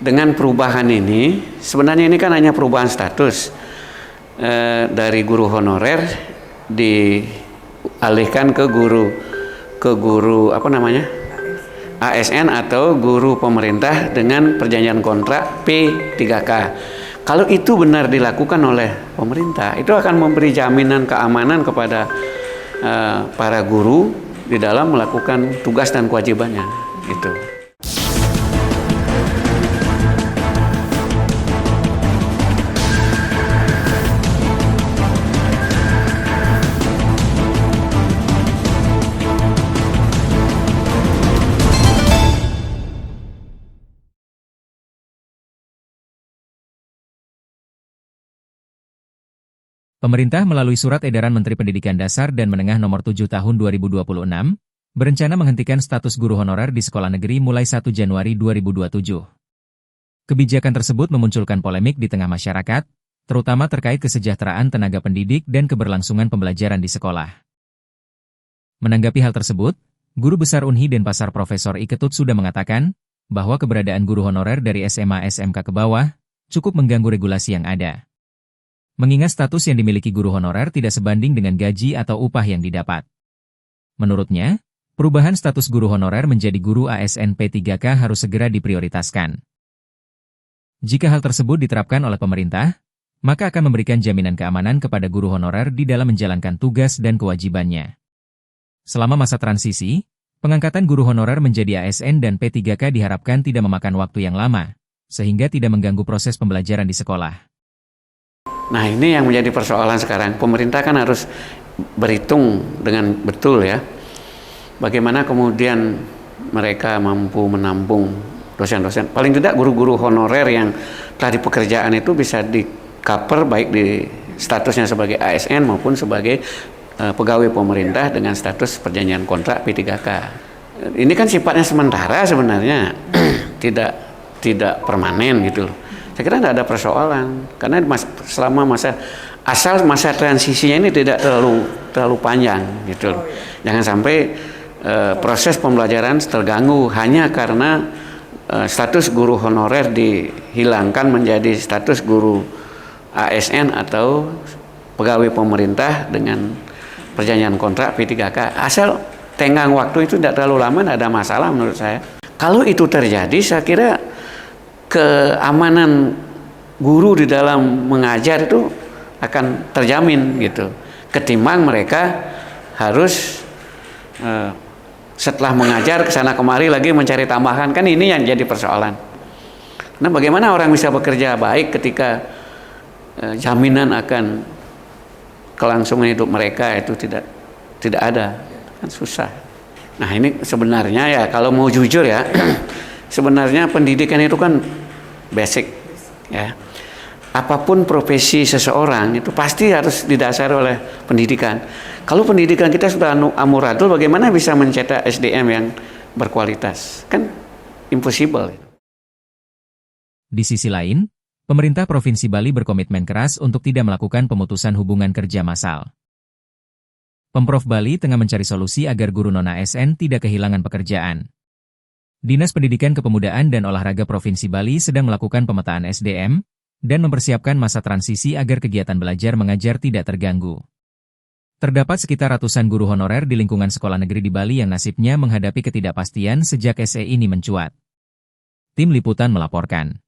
dengan perubahan ini, sebenarnya ini kan hanya perubahan status dari guru honorer dialihkan ke guru apa namanya, ASN atau guru pemerintah dengan perjanjian kontrak P3K. Kalau itu benar dilakukan oleh pemerintah, itu akan memberi jaminan keamanan kepada para guru di dalam melakukan tugas dan kewajibannya. Gitu. Pemerintah melalui Surat Edaran Menteri Pendidikan Dasar dan Menengah Nomor 7 Tahun 2026, berencana menghentikan status guru honorer di sekolah negeri mulai 1 Januari 2027. Kebijakan tersebut memunculkan polemik di tengah masyarakat, terutama terkait kesejahteraan tenaga pendidik dan keberlangsungan pembelajaran di sekolah. Menanggapi hal tersebut, Guru Besar Unhi Denpasar Profesor I Ketut sudah mengatakan bahwa keberadaan guru honorer dari SMA SMK ke bawah cukup mengganggu regulasi yang ada. Mengingat status yang dimiliki guru honorer tidak sebanding dengan gaji atau upah yang didapat. Menurutnya, perubahan status guru honorer menjadi guru ASN P3K harus segera diprioritaskan. Jika hal tersebut diterapkan oleh pemerintah, maka akan memberikan jaminan keamanan kepada guru honorer di dalam menjalankan tugas dan kewajibannya. Selama masa transisi, pengangkatan guru honorer menjadi ASN dan P3K diharapkan tidak memakan waktu yang lama, sehingga tidak mengganggu proses pembelajaran di sekolah. Nah, ini yang menjadi persoalan sekarang. Pemerintah kan harus berhitung dengan betul ya. Bagaimana kemudian mereka mampu menampung dosen-dosen. Paling tidak guru-guru honorer yang telah di pekerjaan itu bisa di-cover baik di statusnya sebagai ASN maupun sebagai pegawai pemerintah dengan status perjanjian kontrak P3K. Ini kan sifatnya sementara sebenarnya, tidak permanen gitu loh. Saya kira tidak ada persoalan, karena selama masa transisinya ini tidak terlalu panjang gitu loh. Jangan sampai proses pembelajaran terganggu hanya karena status guru honorer dihilangkan menjadi status guru ASN atau pegawai pemerintah dengan perjanjian kontrak P3K. Asal tenggang waktu itu tidak terlalu lama, tidak ada masalah menurut saya. Kalau itu terjadi, saya kira keamanan guru di dalam mengajar itu akan terjamin gitu. Ketimbang mereka harus setelah mengajar kesana kemari lagi mencari tambahan, kan ini yang jadi persoalan. Nah, bagaimana orang bisa bekerja baik ketika jaminan akan kelangsungan hidup mereka itu tidak ada, kan susah. Nah, ini sebenarnya ya kalau mau jujur ya, sebenarnya pendidikan itu kan basic ya. Apapun profesi seseorang itu pasti harus didasari oleh pendidikan. Kalau pendidikan kita sudah amburadul, bagaimana bisa mencetak SDM yang berkualitas? Kan impossible. Di sisi lain, pemerintah Provinsi Bali berkomitmen keras untuk tidak melakukan pemutusan hubungan kerja massal. Pemprov Bali tengah mencari solusi agar guru non-ASN tidak kehilangan pekerjaan. Dinas Pendidikan Kepemudaan dan Olahraga Provinsi Bali sedang melakukan pemetaan SDM dan mempersiapkan masa transisi agar kegiatan belajar mengajar tidak terganggu. Terdapat sekitar ratusan guru honorer di lingkungan sekolah negeri di Bali yang nasibnya menghadapi ketidakpastian sejak SE ini mencuat. Tim Liputan melaporkan.